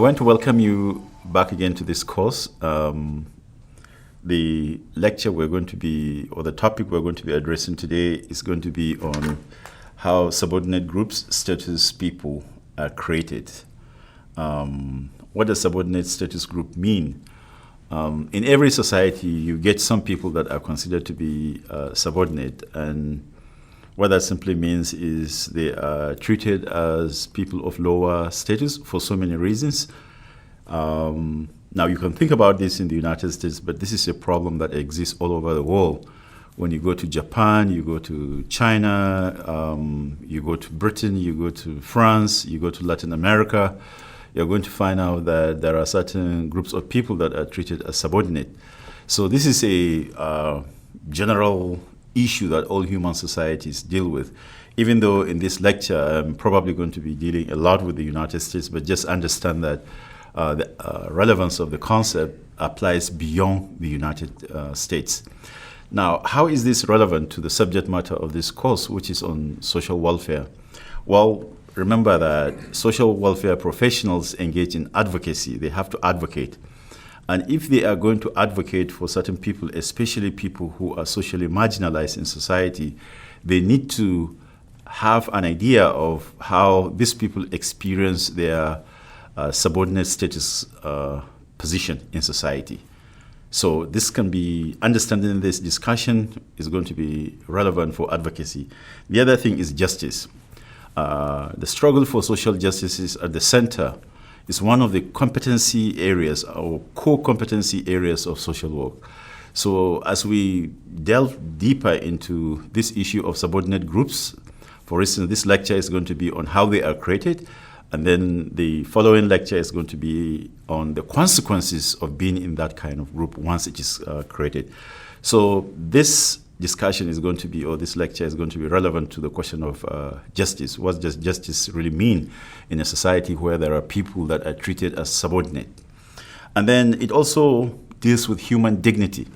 want to welcome you back again to this course. The lecture we're going to be, or the topic we're going to be addressing today is going to be on how subordinate groups, status people are created. What does subordinate status group mean? In every society, you get some people that are considered to be subordinate, and what that simply means is they are treated as people of lower status for so many reasons. Now, you can think about this in the United States, but this is a problem that exists all over the world. When you go to Japan, you go to China, you go to Britain, you go to France, you go to Latin America, you're going to find out that there are certain groups of people that are treated as subordinate. So this is a general issue that all human societies deal with. Even though in this lecture, I'm probably going to be dealing a lot with the United States, but just understand that the relevance of the concept applies beyond the United States. Now, how is this relevant to the subject matter of this course, which is on social welfare? Well, remember that social welfare professionals engage in advocacy. They have to advocate. And if they are going to advocate for certain people, especially people who are socially marginalized in society, they need to have an idea of how these people experience their subordinate status position in society. So this can be, understanding this discussion is going to be relevant for advocacy. The other thing is justice. The struggle for social justice is at the center. It's one of the competency areas or core competency areas of social work. So as we delve deeper into this issue of subordinate groups, for instance, this lecture is going to be on how they are created, and then the following lecture is going to be on the consequences of being in that kind of group once it is created. So this discussion is going to be, or this lecture is going to be relevant to the question of justice. What does justice really mean in a society where there are people that are treated as subordinate? And then it also deals with human dignity.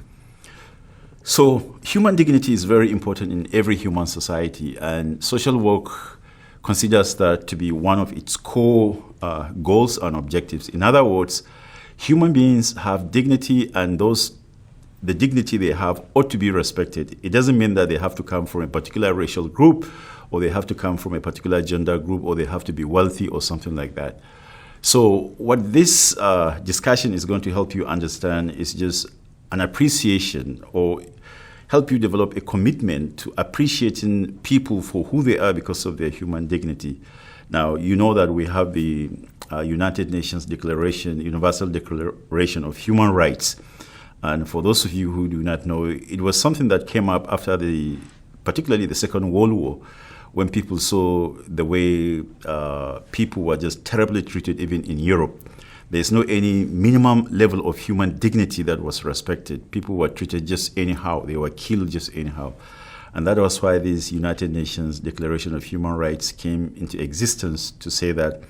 So human dignity is very important in every human society, and social work considers that to be one of its core goals and objectives. In other words, human beings have dignity, and the dignity they have ought to be respected. It doesn't mean that they have to come from a particular racial group, or they have to come from a particular gender group, or they have to be wealthy or something like that. So what this discussion is going to help you understand is just an appreciation, or help you develop a commitment to appreciating people for who they are because of their human dignity. Now, you know that we have the United Nations Declaration, Universal Declaration of Human Rights. And for those of you who do not know, it was something that came up after particularly the Second World War, when people saw the way people were just terribly treated even in Europe. There's no any minimum level of human dignity that was respected. People were treated just anyhow. They were killed just anyhow. And that was why this United Nations Declaration of Human Rights came into existence to say that,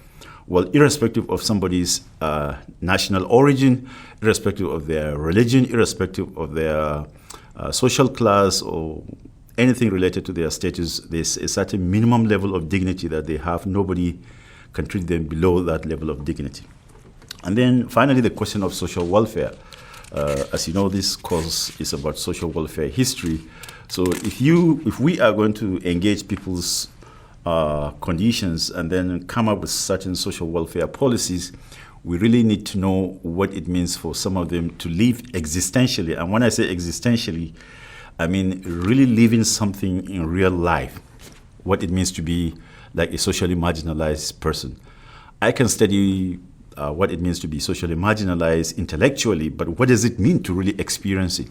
well, irrespective of somebody's national origin, irrespective of their religion, irrespective of their social class or anything related to their status, there's a certain minimum level of dignity that they have. Nobody can treat them below that level of dignity. And then finally, the question of social welfare. As you know, this course is about social welfare history. So if we are going to engage people's conditions and then come up with certain social welfare policies, we really need to know what it means for some of them to live existentially. And when I say existentially, I mean really living something in real life, what it means to be like a socially marginalized person. I can study what it means to be socially marginalized intellectually, but what does it mean to really experience it?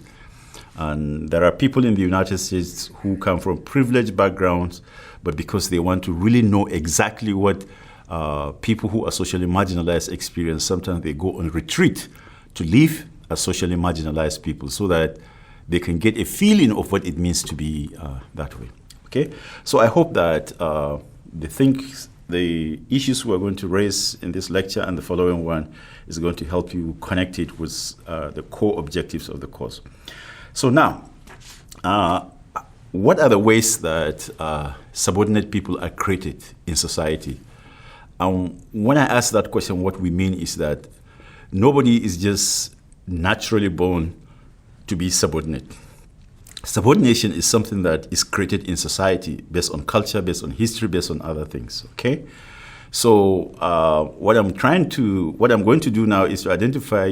And there are people in the United States who come from privileged backgrounds, but because they want to really know exactly what people who are socially marginalized experience, sometimes they go on retreat to live as socially marginalized people so that they can get a feeling of what it means to be that way. Okay? So I hope that the issues we're going to raise in this lecture and the following one is going to help you connect it with the core objectives of the course. So now, what are the ways that subordinate people are created in society? When I ask that question, what we mean is that nobody is just naturally born to be subordinate. Subordination is something that is created in society based on culture, based on history, based on other things. Okay, so what I'm going to do now is to identify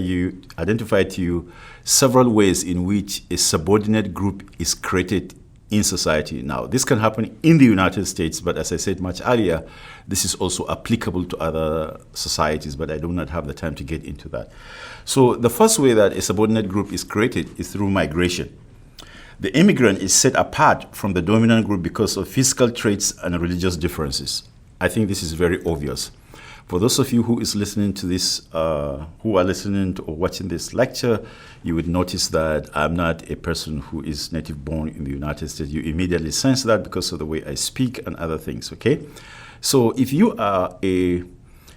to you several ways in which a subordinate group is created in society. Now, this can happen in the United States, but as I said much earlier, this is also applicable to other societies, but I do not have the time to get into that. So the first way that a subordinate group is created is through migration. The immigrant is set apart from the dominant group because of physical traits and religious differences. I think this is very obvious. For those of you who is listening to this, who are listening to or watching this lecture, you would notice that I'm not a person who is native born in the United States. You immediately sense that because of the way I speak and other things, okay? So if you are a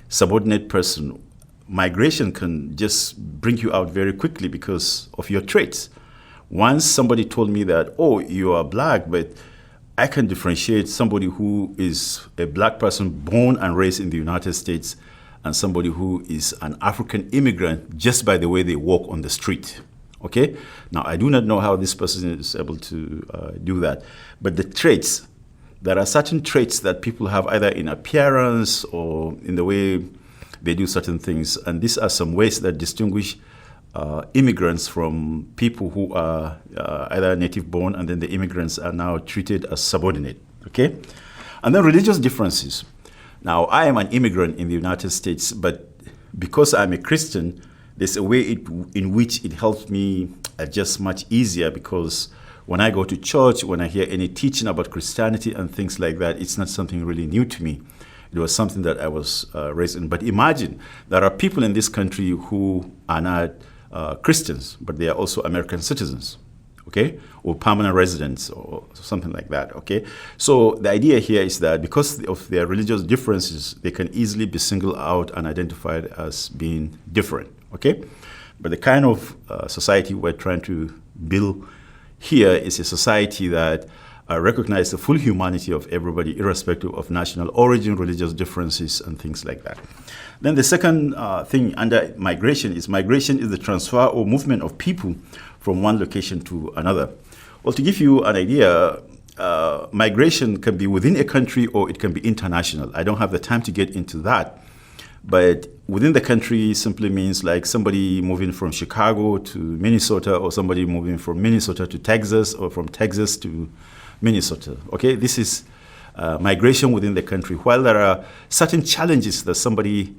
subordinate person, migration can just bring you out very quickly because of your traits. Once somebody told me that, oh, you are black, but I can differentiate somebody who is a black person born and raised in the United States and somebody who is an African immigrant just by the way they walk on the street. Okay? Now, I do not know how this person is able to do that, but the traits, there are certain traits that people have either in appearance or in the way they do certain things, and these are some ways that distinguish immigrants from people who are either native born, and then the immigrants are now treated as subordinate, okay? And then religious differences. Now, I am an immigrant in the United States, but because I'm a Christian, there's a way in which it helps me adjust much easier, because when I go to church, when I hear any teaching about Christianity and things like that, it's not something really new to me. It was something that I was raised in. But imagine, there are people in this country who are not Christians, but they are also American citizens, okay, or permanent residents or something like that, okay? So the idea here is that because of their religious differences, they can easily be singled out and identified as being different, okay? But the kind of society we're trying to build here is a society that recognize the full humanity of everybody, irrespective of national origin, religious differences, and things like that. Then the second thing under migration is the transfer or movement of people from one location to another. Well, to give you an idea, migration can be within a country or it can be international. I don't have the time to get into that, but within the country simply means like somebody moving from Chicago to Minnesota, or somebody moving from Minnesota to Texas, or from Texas to Minnesota. Okay, this is migration within the country. While there are certain challenges that somebody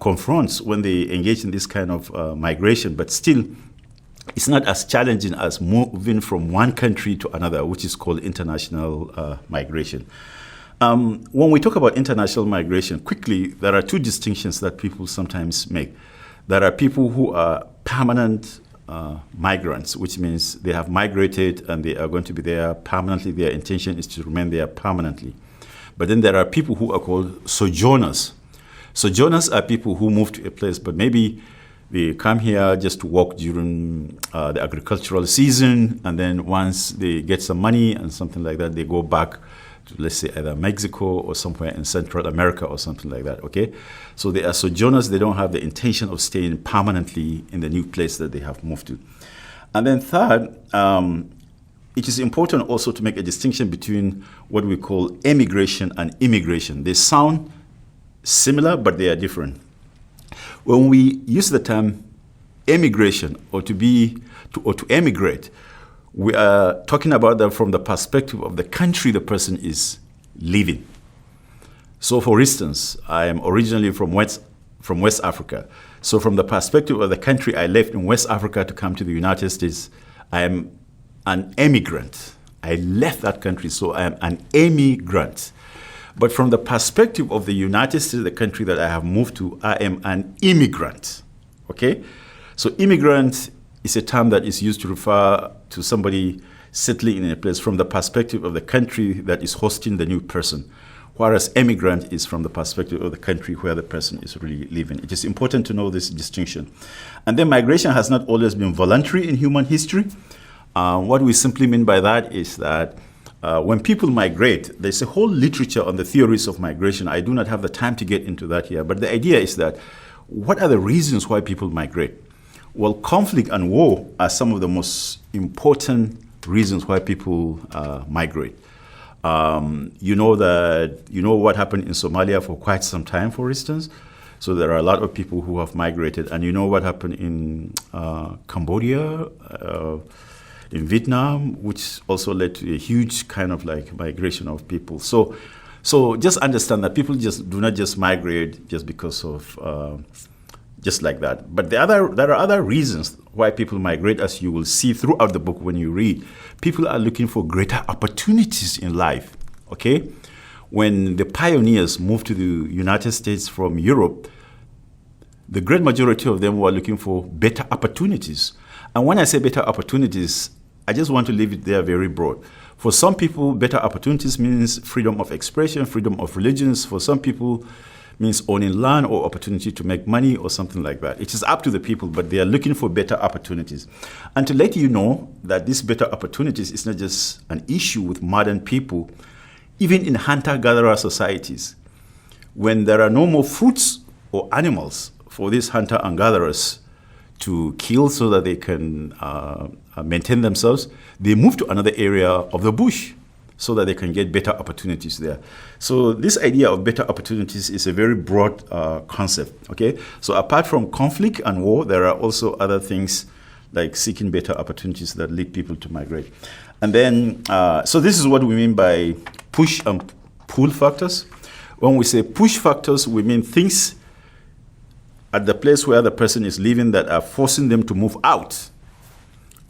confronts when they engage in this kind of migration, but still, it's not as challenging as moving from one country to another, which is called international migration. When we talk about international migration, quickly, there are two distinctions that people sometimes make. There are people who are permanent migrants, which means they have migrated and they are going to be there permanently. Their intention is to remain there permanently. But then there are people who are called sojourners. Sojourners are people who move to a place, but maybe they come here just to work during the agricultural season, and then once they get some money and something like that, they go back to, let's say, either Mexico or somewhere in Central America or something like that, okay? So they are sojourners. They don't have the intention of staying permanently in the new place that they have moved to. And then third, it is important also to make a distinction between what we call emigration and immigration. They sound similar, but they are different. When we use the term emigration or to emigrate, we are talking about that from the perspective of the country the person is living. So, for instance, I am originally from West Africa. So, from the perspective of the country I left in West Africa to come to the United States, I am an emigrant. I left that country, so I am an emigrant. But from the perspective of the United States, the country that I have moved to, I am an immigrant. Okay? So, immigrant is a term that is used to refer to somebody settling in a place from the perspective of the country that is hosting the new person, whereas emigrant is from the perspective of the country where the person is really living. It is important to know this distinction. And then migration has not always been voluntary in human history. What we simply mean by that is that when people migrate, there's a whole literature on the theories of migration. I do not have the time to get into that here, but the idea is that what are the reasons why people migrate? Well, conflict and war are some of the most important reasons why people migrate. You know what happened in Somalia for quite some time, for instance. So there are a lot of people who have migrated, and you know what happened in Cambodia, in Vietnam, which also led to a huge kind of like migration of people. So just understand that people just do not just migrate just because of just like that. But there are other reasons why people migrate, as you will see throughout the book when you read. People are looking for greater opportunities in life. Okay. When the pioneers moved to the United States from Europe, the great majority of them were looking for better opportunities. And when I say better opportunities, I just want to leave it there very broad. For some people, better opportunities means freedom of expression, freedom of religions. For some people, means owning land or opportunity to make money or something like that. It is up to the people, but they are looking for better opportunities. And to let you know that these better opportunities is not just an issue with modern people, even in hunter-gatherer societies, when there are no more fruits or animals for these hunter and gatherers to kill so that they can maintain themselves, they move to another area of the bush so that they can get better opportunities there. So this idea of better opportunities is a very broad concept, okay? So apart from conflict and war, there are also other things like seeking better opportunities that lead people to migrate. And then, so this is what we mean by push and pull factors. When we say push factors, we mean things at the place where the person is living that are forcing them to move out.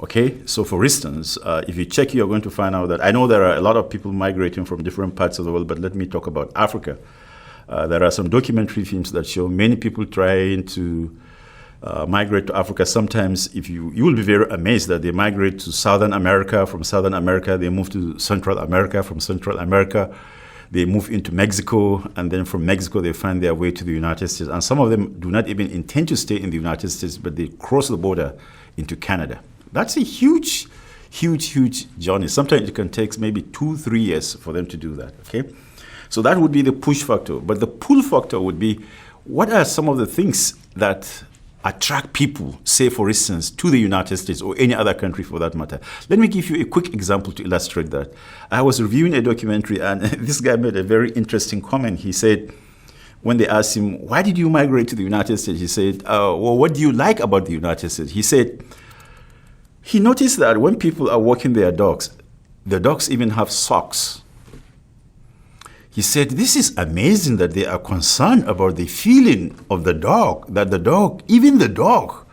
Okay, so for instance, if you check, you're going to find out that I know there are a lot of people migrating from different parts of the world, but let me talk about Africa. There are some documentary films that show many people trying to migrate to Africa. Sometimes you will be very amazed that they migrate to Southern America. From Southern America, they move to Central America. From Central America, they move into Mexico. And then from Mexico, they find their way to the United States. And some of them do not even intend to stay in the United States, but they cross the border into Canada. That's a huge, huge, huge journey. Sometimes it can take maybe 2-3 years for them to do that, okay? So that would be the push factor. But the pull factor would be, what are some of the things that attract people, say, for instance, to the United States or any other country for that matter? Let me give you a quick example to illustrate that. I was reviewing a documentary, and this guy made a very interesting comment. He said, when they asked him, why did you migrate to the United States? He said, well, what do you like about the United States? He said, he noticed that when people are walking their dogs, the dogs even have socks. He said, this is amazing that they are concerned about the feeling of the dog, that the dog, even the dog,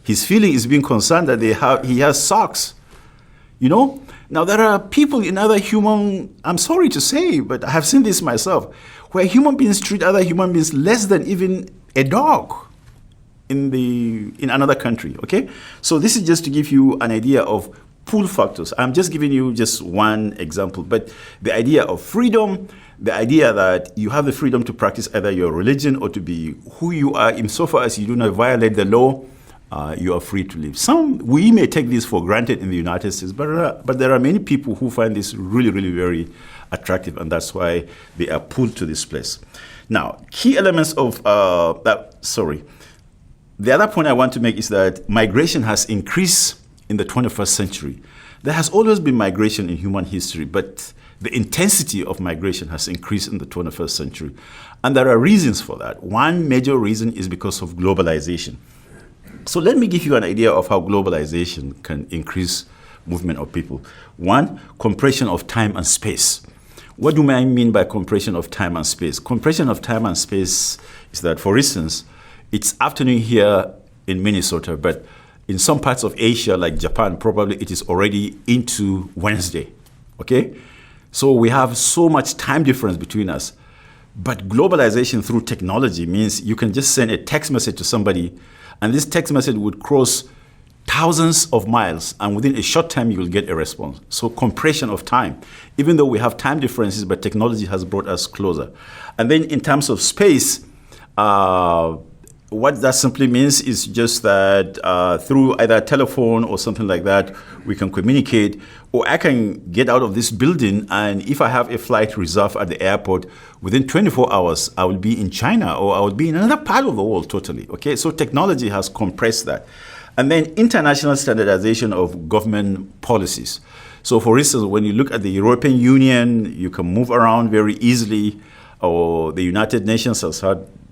his feeling is being concerned that he has socks. You know? Now, there are people in other human, I'm sorry to say, but I have seen this myself, where human beings treat other human beings less than even a dog in another country, okay? So this is just to give you an idea of pull factors. I'm just giving you just one example, but the idea of freedom, the idea that you have the freedom to practice either your religion or to be who you are, insofar as you do not violate the law, you are free to live. We may take this for granted in the United States, but there are many people who find this really, really very attractive, and that's why they are pulled to this place. Now, key elements of the other point I want to make is that migration has increased in the 21st century. There has always been migration in human history, but the intensity of migration has increased in the 21st century. And there are reasons for that. One major reason is because of globalization. So let me give you an idea of how globalization can increase movement of people. One, compression of time and space. What do I mean by compression of time and space? Compression of time and space is that, for instance, it's afternoon here in Minnesota, but in some parts of Asia, like Japan, probably it is already into Wednesday, okay? So we have so much time difference between us. But globalization through technology means you can just send a text message to somebody, and this text message would cross thousands of miles, and within a short time, you will get a response. So compression of time, even though we have time differences, but technology has brought us closer. And then in terms of space, what that simply means is just that through either telephone or something like that, we can communicate, or I can get out of this building, and if I have a flight reserved at the airport, within 24 hours, I will be in China, or I will be in another part of the world totally. Okay, so technology has compressed that. And then international standardization of government policies. So for instance, when you look at the European Union, you can move around very easily, or the United Nations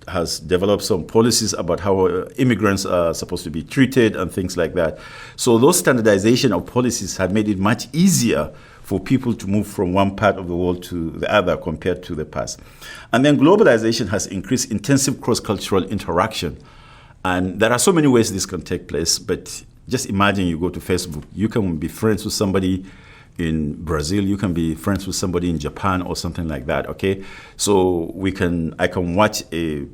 has developed some policies about how immigrants are supposed to be treated and things like that. So those standardization of policies have made it much easier for people to move from one part of the world to the other compared to the past. And then globalization has increased intensive cross-cultural interaction. And there are so many ways this can take place, but just imagine you go to Facebook. You can be friends with somebody in Brazil, you can be friends with somebody in Japan or something like that, okay? So I can watch a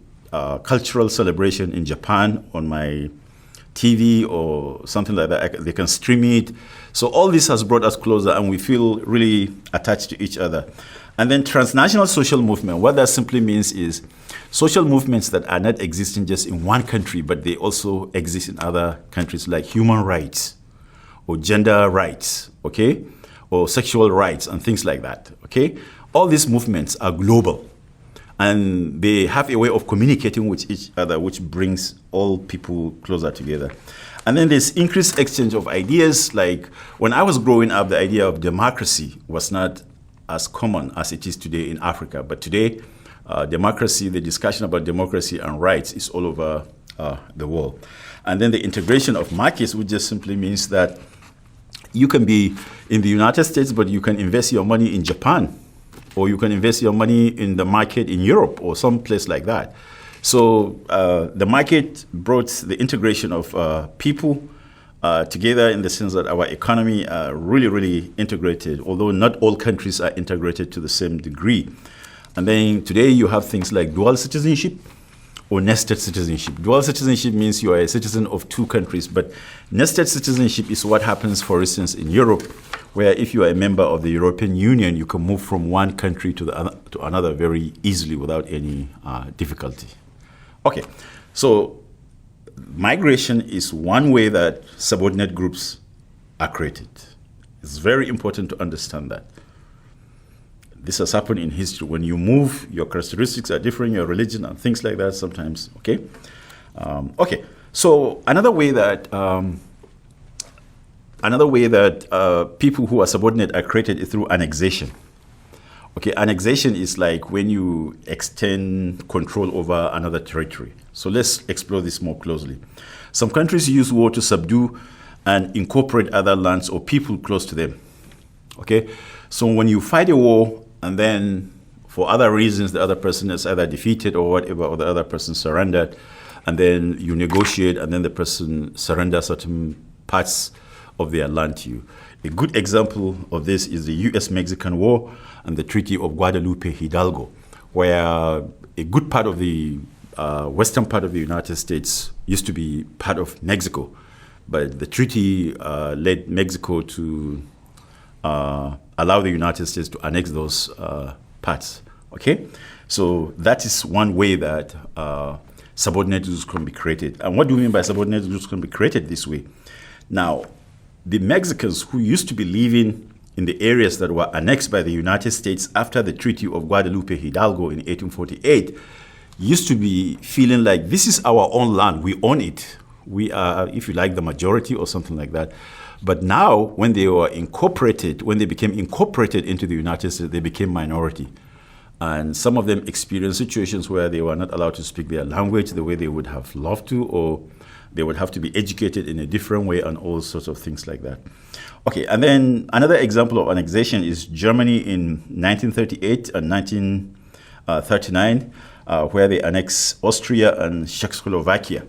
cultural celebration in Japan on my TV or something like that. They can stream it. So all this has brought us closer, and we feel really attached to each other. And then transnational social movement, what that simply means is social movements that are not existing just in one country, but they also exist in other countries, like human rights or gender rights, okay? Or sexual rights and things like that, okay? All these movements are global, and they have a way of communicating with each other, which brings all people closer together. And then there's increased exchange of ideas. Like when I was growing up, the idea of democracy was not as common as it is today in Africa. But today, democracy, the discussion about democracy and rights is all over the world. And then the integration of markets, which just simply means that you can be in the United States, but you can invest your money in Japan, or you can invest your money in the market in Europe or some place like that. So the market brought the integration of people together in the sense that our economy are really, really integrated, although not all countries are integrated to the same degree. And then today you have things like dual citizenship or nested citizenship. Dual citizenship means you are a citizen of two countries, but nested citizenship is what happens, for instance, in Europe, where if you are a member of the European Union, you can move from one country to another very easily without any difficulty. Okay, so migration is one way that subordinate groups are created. It's very important to understand that. This has happened in history. When you move, your characteristics are different, your religion and things like that sometimes, okay? Okay, so another way that people who are subordinate are created is through annexation. Okay, annexation is like when you extend control over another territory. So let's explore this more closely. Some countries use war to subdue and incorporate other lands or people close to them. Okay, so when you fight a war, and then for other reasons, the other person is either defeated or whatever, or the other person surrendered, and then you negotiate, and then the person surrenders certain parts of their land to you. A good example of this is the US-Mexican War and the Treaty of Guadalupe Hidalgo, where a good part of the western part of the United States used to be part of Mexico, but the treaty led Mexico to allow the United States to annex those parts, okay? So that is one way that subordinate groups can be created. And what do we mean by subordinate groups can be created this way? Now, the Mexicans who used to be living in the areas that were annexed by the United States after the Treaty of Guadalupe Hidalgo in 1848 used to be feeling like this is our own land, we own it. We are, if you like, the majority or something like that. But now, when they were incorporated, when they became incorporated into the United States, they became minority. And some of them experienced situations where they were not allowed to speak their language the way they would have loved to, or they would have to be educated in a different way and all sorts of things like that. Okay, and then another example of annexation is Germany in 1938 and 1939, where they annexed Austria and Czechoslovakia.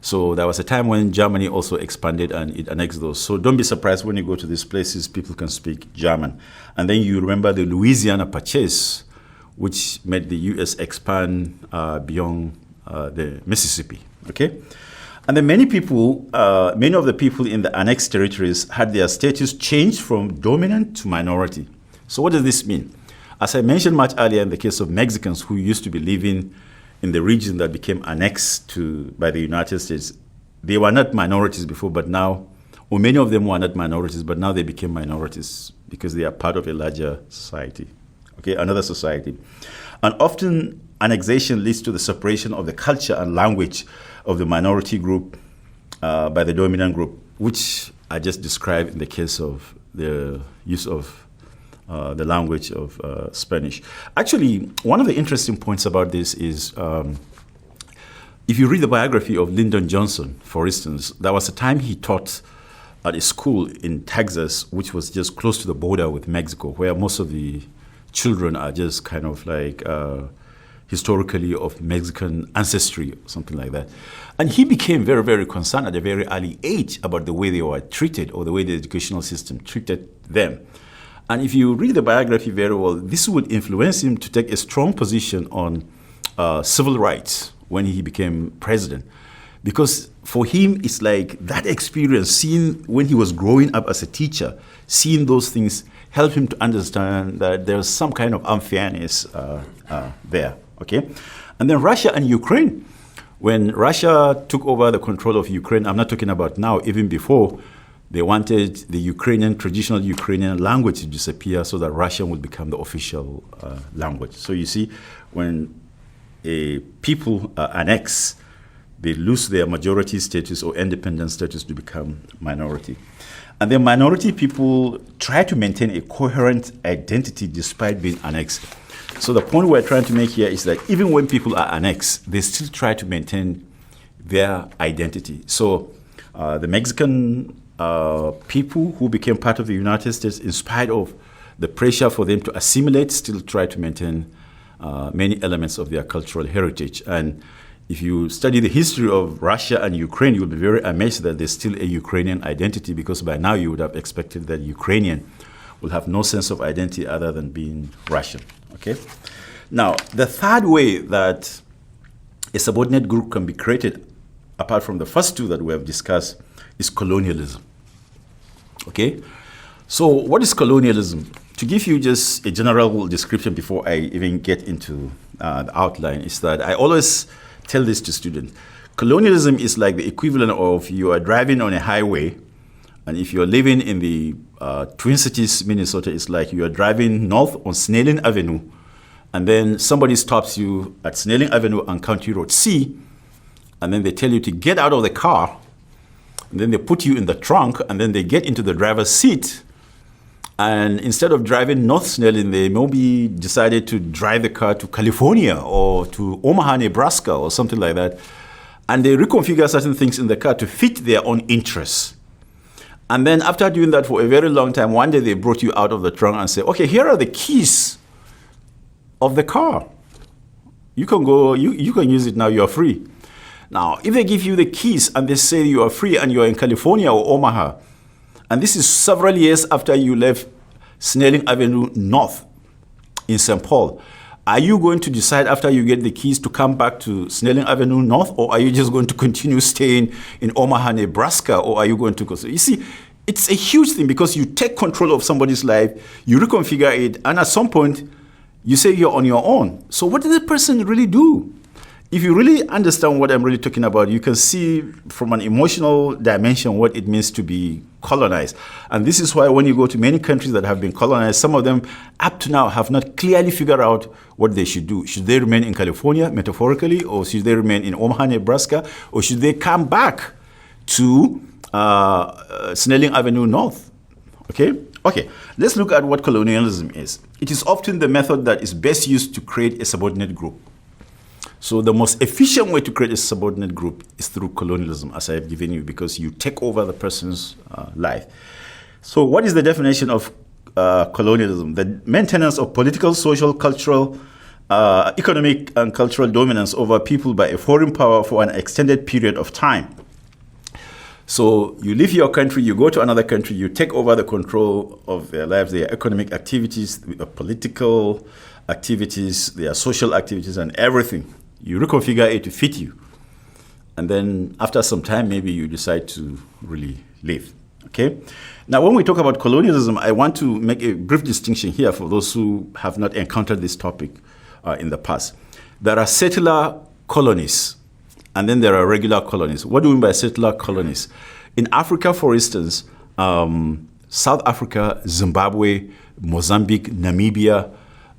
So there was a time when Germany also expanded and it annexed those. So don't be surprised when you go to these places, people can speak German. And then you remember the Louisiana Purchase, which made the U.S. expand beyond the Mississippi, okay? And then many of the people in the annexed territories had their status changed from dominant to minority. So what does this mean? As I mentioned much earlier in the case of Mexicans who used to be living in the region that became annexed to by the United States, they were not minorities before, but now, or many of them were not minorities, but now they became minorities because they are part of a larger society, okay, another society. And often annexation leads to the separation of the culture and language of the minority group by the dominant group, which I just described in the case of the use of the language of Spanish. Actually, one of the interesting points about this is if you read the biography of Lyndon Johnson, for instance, there was a time he taught at a school in Texas, which was just close to the border with Mexico, where most of the children are just kind of like historically of Mexican ancestry, something like that. And he became very, very concerned at a very early age about the way they were treated or the way the educational system treated them. And if you read the biography very well, this would influence him to take a strong position on civil rights when he became president. Because for him, it's like that experience, seeing when he was growing up as a teacher, seeing those things helped him to understand that there's some kind of unfairness there, okay? And then Russia and Ukraine. When Russia took over the control of Ukraine, I'm not talking about now, even before, they wanted the Ukrainian, traditional Ukrainian language to disappear so that Russian would become the official language. So you see, when people annex, they lose their majority status or independent status to become minority. And then minority people try to maintain a coherent identity despite being annexed. So the point we're trying to make here is that even when people are annexed, they still try to maintain their identity. So the Mexican people who became part of the United States, in spite of the pressure for them to assimilate, still try to maintain many elements of their cultural heritage. And if you study the history of Russia and Ukraine, you'll be very amazed that there's still a Ukrainian identity, because by now you would have expected that Ukrainian will have no sense of identity other than being Russian. Okay. Now, the third way that a subordinate group can be created, apart from the first two that we have discussed, is colonialism. Okay. So what is colonialism? To give you just a general description before I even get into the outline, is that I always tell this to students. Colonialism is like the equivalent of you are driving on a highway, and if you're living in the Twin Cities, Minnesota, it's like you are driving north on Snelling Avenue, and then somebody stops you at Snelling Avenue and County Road C, and then they tell you to get out of the car, and then they put you in the trunk, and then they get into the driver's seat, and instead of driving north Snelling, they maybe decided to drive the car to California or to Omaha, Nebraska, or something like that, and they reconfigure certain things in the car to fit their own interests. And then after doing that for a very long time, one day they brought you out of the trunk and said, okay, here are the keys of the car. You can go, you can use it now, you're free. Now, if they give you the keys and they say you are free and you're in California or Omaha, and this is several years after you left Snelling Avenue North in St. Paul, are you going to decide after you get the keys to come back to Snelling Avenue North, or are you just going to continue staying in Omaha, Nebraska, or are you going to go? So you see, it's a huge thing because you take control of somebody's life, you reconfigure it, and at some point, you say you're on your own. So what did the person really do? If you really understand what I'm really talking about, you can see from an emotional dimension what it means to be colonized. And this is why when you go to many countries that have been colonized, some of them up to now have not clearly figured out what they should do. Should they remain in California, metaphorically, or should they remain in Omaha, Nebraska, or should they come back to Snelling Avenue North? Okay, let's look at what colonialism is. It is often the method that is best used to create a subordinate group. So the most efficient way to create a subordinate group is through colonialism, as I have given you, because you take over the person's life. So what is the definition of colonialism? The maintenance of political, social, cultural, economic, and cultural dominance over people by a foreign power for an extended period of time. So you leave your country, you go to another country, you take over the control of their lives, their economic activities, their political activities, their social activities, and everything. You reconfigure it to fit you. And then after some time, maybe you decide to really leave. Okay? Now, when we talk about colonialism, I want to make a brief distinction here for those who have not encountered this topic in the past. There are settler colonies, and then there are regular colonies. What do we mean by settler colonies? In Africa, for instance, South Africa, Zimbabwe, Mozambique, Namibia,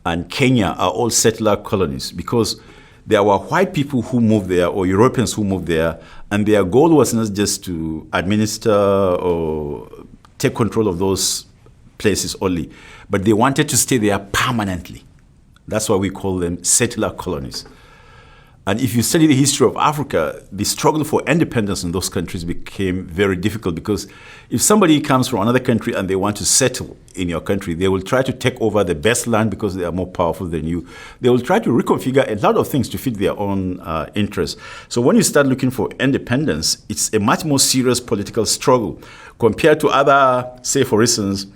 and Kenya are all settler colonies because there were white people who moved there or Europeans who moved there, and their goal was not just to administer or take control of those places only, but they wanted to stay there permanently. That's why we call them settler colonies. And if you study the history of Africa, the struggle for independence in those countries became very difficult because if somebody comes from another country and they want to settle in your country, they will try to take over the best land because they are more powerful than you. They will try to reconfigure a lot of things to fit their own interests. So when you start looking for independence, it's a much more serious political struggle compared to other, say for instance,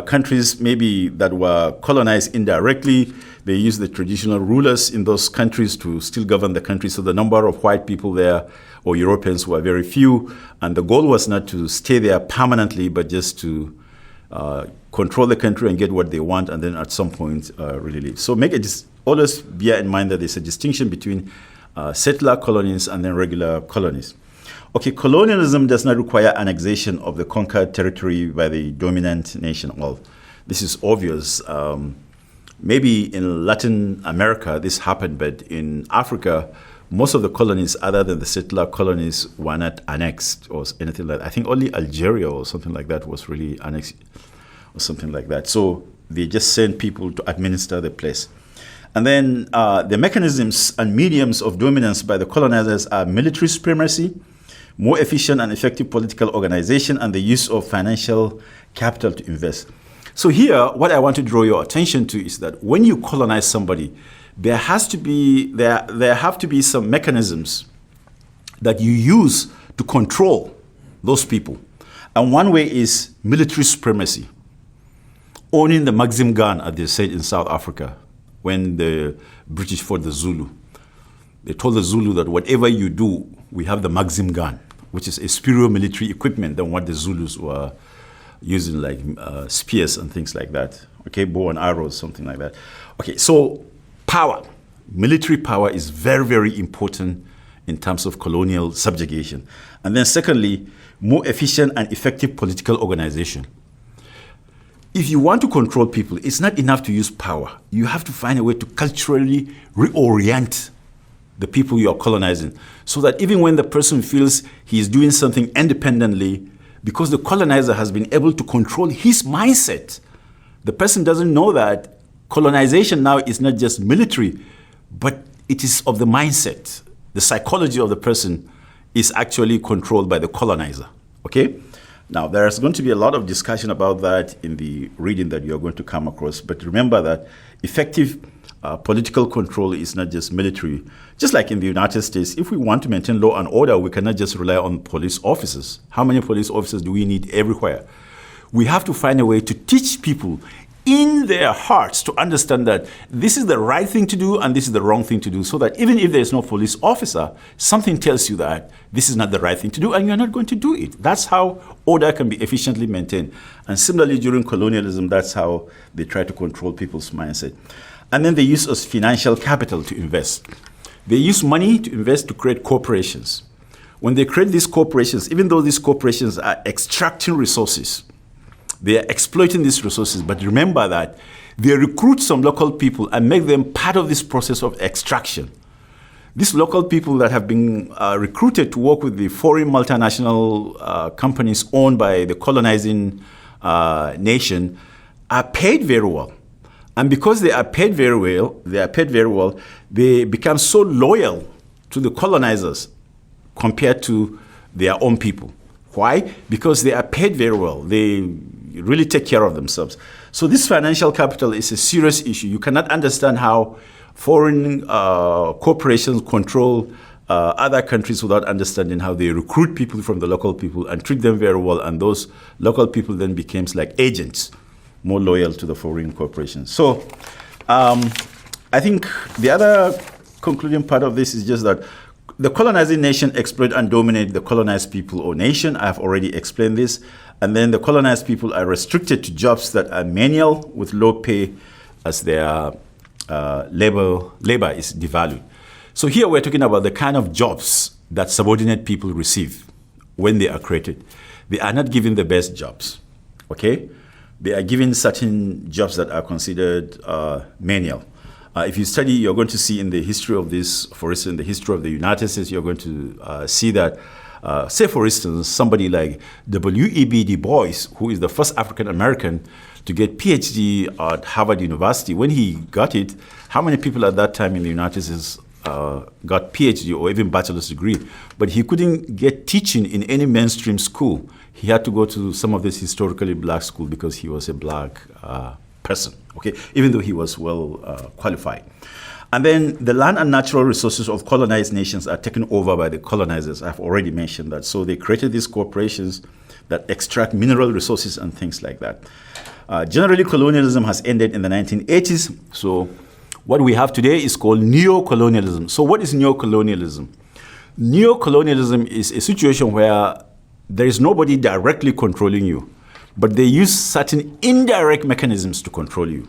countries maybe that were colonized indirectly. They use the traditional rulers in those countries to still govern the country. So the number of white people there or Europeans were very few. And the goal was not to stay there permanently, but just to control the country and get what they want, and then at some point really leave. So always bear in mind that there's a distinction between settler colonies and then regular colonies. Okay, colonialism does not require annexation of the conquered territory by the dominant nation. Well, this is obvious. Maybe in Latin America this happened, but in Africa, most of the colonies other than the settler colonies were not annexed or anything like that. I think only Algeria or something like that was really annexed or something like that. So they just sent people to administer the place. And then the mechanisms and mediums of dominance by the colonizers are military supremacy, more efficient and effective political organization, and the use of financial capital to invest. So here, what I want to draw your attention to is that when you colonize somebody, there have to be some mechanisms that you use to control those people. And one way is military supremacy, owning the Maxim gun, as they said in South Africa, when the British fought the Zulu. They told the Zulu that whatever you do, we have the Maxim gun, which is a superior military equipment than what the Zulus were using, like spears and things like that. Okay, bow and arrows, something like that. Okay, so power, military power is very, very important in terms of colonial subjugation. And then secondly, more efficient and effective political organization. If you want to control people, it's not enough to use power. You have to find a way to culturally reorient the people you are colonizing so that even when the person feels he is doing something independently, because the colonizer has been able to control his mindset, the person doesn't know that colonization now is not just military, but it is of the mindset. The psychology of the person is actually controlled by the colonizer. Okay? Now, there's going to be a lot of discussion about that in the reading that you're going to come across. But remember that effective political control is not just military. Just like in the United States, if we want to maintain law and order, we cannot just rely on police officers. How many police officers do we need everywhere? We have to find a way to teach people in their hearts to understand that this is the right thing to do and this is the wrong thing to do, so that even if there's no police officer, something tells you that this is not the right thing to do and you're not going to do it. That's how order can be efficiently maintained. And similarly, during colonialism, that's how they try to control people's mindset. And then they use as financial capital to invest. They use money to invest to create corporations. When they create these corporations, even though these corporations are extracting resources, they are exploiting these resources, but remember that they recruit some local people and make them part of this process of extraction. These local people that have been recruited to work with the foreign multinational companies owned by the colonizing nation are paid very well. And because they are paid very well, they become so loyal to the colonizers compared to their own people. Why? Because they are paid very well. They really take care of themselves. So this financial capital is a serious issue. You cannot understand how foreign corporations control other countries without understanding how they recruit people from the local people and treat them very well. And those local people then became like agents, more loyal to the foreign corporations. So I think the other concluding part of this is just that the colonizing nation exploit and dominate the colonized people or nation. I have already explained this. And then the colonized people are restricted to jobs that are manual with low pay as their labor is devalued. So here we're talking about the kind of jobs that subordinate people receive when they are created. They are not given the best jobs, okay? They are given certain jobs that are considered menial. If you study, you're going to see in the history of this, for instance, in the history of the United States, you're going to see that, say for instance, somebody like W.E.B. Du Bois, who is the first African-American to get Ph.D. at Harvard University, when he got it, how many people at that time in the United States got Ph.D. or even bachelor's degree? But he couldn't get teaching in any mainstream school. He had to go to some of this historically black school because he was a black person, okay, even though he was well qualified. And then the land and natural resources of colonized nations are taken over by the colonizers. I've already mentioned that. So they created these corporations that extract mineral resources and things like that. Generally, colonialism has ended in the 1980s. So what we have today is called neo-colonialism. So what is neo-colonialism? Neo-colonialism is a situation where there is nobody directly controlling you, but they use certain indirect mechanisms to control you.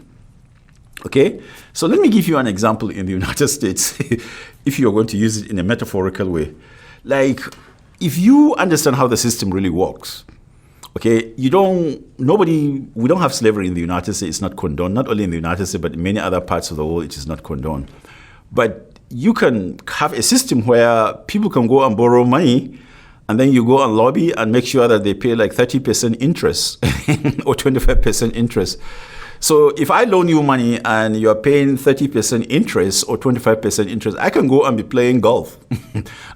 Okay? So let me give you an example in the United States, if you're going to use it in a metaphorical way. Like, if you understand how the system really works, okay, we don't have slavery in the United States. It's not condoned, not only in the United States, but in many other parts of the world, it is not condoned. But you can have a system where people can go and borrow money, and then you go and lobby and make sure that they pay like 30% interest or 25% interest. So if I loan you money and you're paying 30% interest or 25% interest, I can go and be playing golf.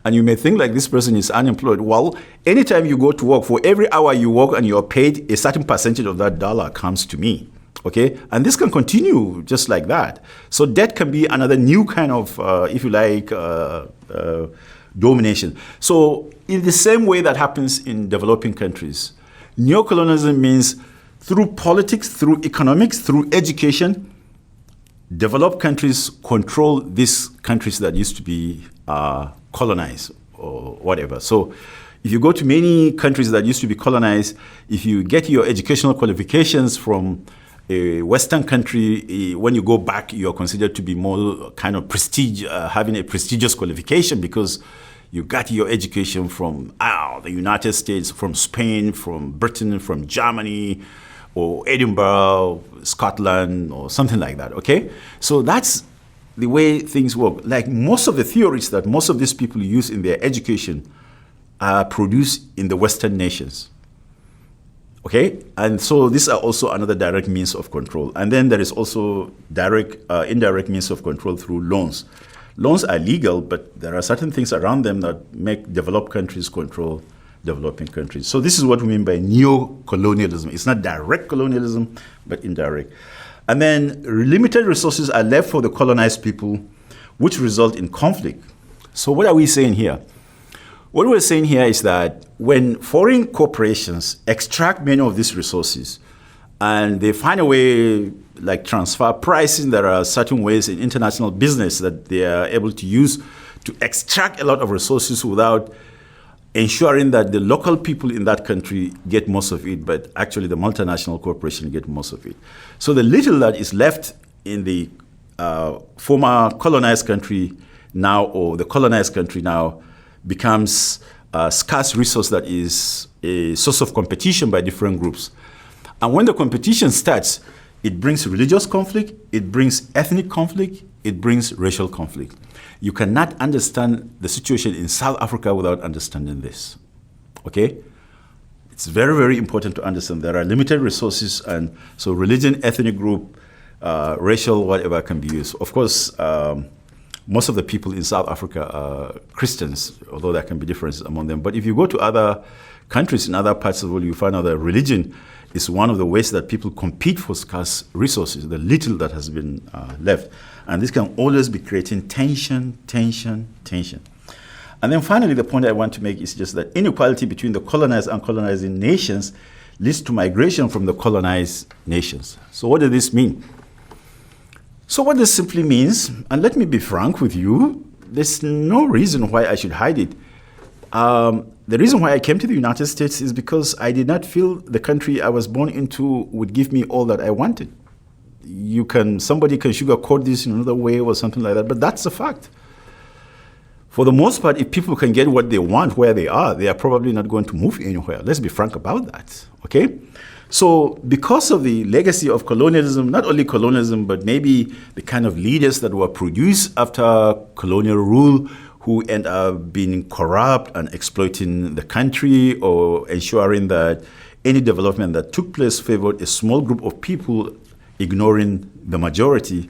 And you may think like this person is unemployed. Well, anytime you go to work, for every hour you work and you're paid, a certain percentage of that dollar comes to me. Okay? And this can continue just like that. So debt can be another new kind of, if you like, domination. So in the same way that happens in developing countries, neocolonialism means through politics, through economics, through education, developed countries control these countries that used to be colonized or whatever. So if you go to many countries that used to be colonized, if you get your educational qualifications from a Western country, when you go back, you're considered to be more kind of prestige, having a prestigious qualification because you got your education from the United States, from Spain, from Britain, from Germany, or Edinburgh, Scotland, or something like that, okay? So that's the way things work. Like most of the theories that most of these people use in their education are produced in the Western nations, okay? And so these are also another direct means of control. And then there is also indirect means of control through loans. Loans are legal, but there are certain things around them that make developed countries control developing countries. So this is what we mean by neo-colonialism. It's not direct colonialism, but indirect. And then limited resources are left for the colonized people, which result in conflict. So what are we saying here? What we're saying here is that when foreign corporations extract many of these resources and they find a way like transfer pricing, there are certain ways in international business that they are able to use to extract a lot of resources without ensuring that the local people in that country get most of it, but actually the multinational corporation get most of it. So the little that is left in the former colonized country now, or the colonized country now, becomes a scarce resource that is a source of competition by different groups. And when the competition starts, it brings religious conflict, it brings ethnic conflict, it brings racial conflict. You cannot understand the situation in South Africa without understanding this, okay? It's very, very important to understand there are limited resources, and so religion, ethnic group, racial, whatever can be used. Of course, most of the people in South Africa are Christians, although there can be differences among them. But if you go to other countries in other parts of the world, you find out that religion is one of the ways that people compete for scarce resources, the little that has been left. And this can always be creating tension. And then finally, the point I want to make is just that inequality between the colonized and colonizing nations leads to migration from the colonized nations. So what does this mean? So what this simply means, and let me be frank with you, there's no reason why I should hide it. The reason why I came to the United States is because I did not feel the country I was born into would give me all that I wanted. Somebody can sugarcoat this in another way or something like that, but that's a fact. For the most part, if people can get what they want where they are probably not going to move anywhere. Let's be frank about that, okay? So because of the legacy of colonialism, not only colonialism, but maybe the kind of leaders that were produced after colonial rule who end up being corrupt and exploiting the country or ensuring that any development that took place favored a small group of people ignoring the majority,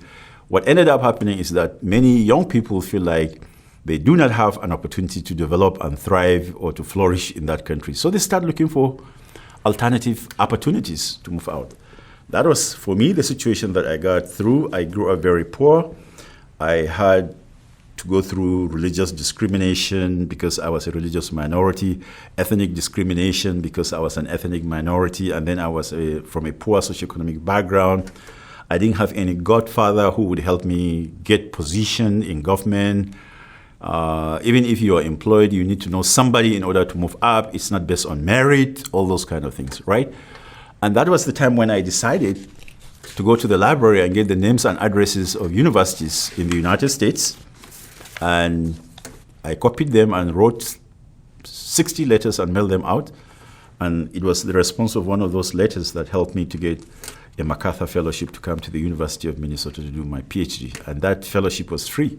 what ended up happening is that many young people feel like they do not have an opportunity to develop and thrive or to flourish in that country. So they start looking for alternative opportunities to move out. That was, for me, the situation that I got through. I grew up very poor. I had to go through religious discrimination because I was a religious minority, ethnic discrimination because I was an ethnic minority, and then I was from a poor socioeconomic background. I didn't have any godfather who would help me get position in government. Even if you are employed, you need to know somebody in order to move up. It's not based on merit, all those kind of things, right? And that was the time when I decided to go to the library and get the names and addresses of universities in the United States. And I copied them and wrote 60 letters and mailed them out. And it was the response of one of those letters that helped me to get a MacArthur Fellowship to come to the University of Minnesota to do my Ph.D. And that fellowship was free.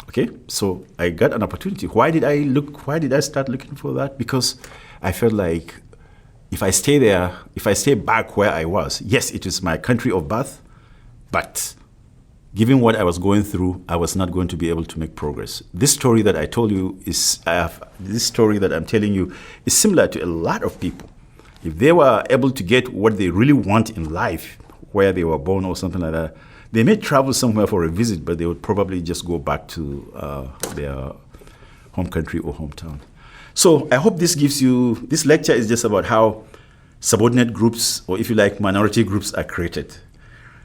Okay, so I got an opportunity. Why did I start looking for that? Because I felt like if I stay there, if I stay back where I was, yes, it is my country of birth, but given what I was going through, I was not going to be able to make progress. This story that I told you this story that I'm telling you is similar to a lot of people. If they were able to get what they really want in life, where they were born or something like that, they may travel somewhere for a visit, but they would probably just go back to their home country or hometown. So I hope this gives you, this lecture is just about how subordinate groups, or if you like, minority groups are created.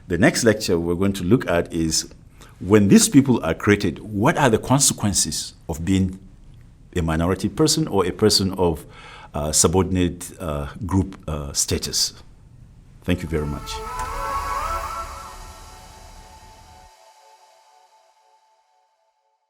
The next lecture we're going to look at is when these people are created, what are the consequences of being a minority person or a person of subordinate group status? Thank you very much.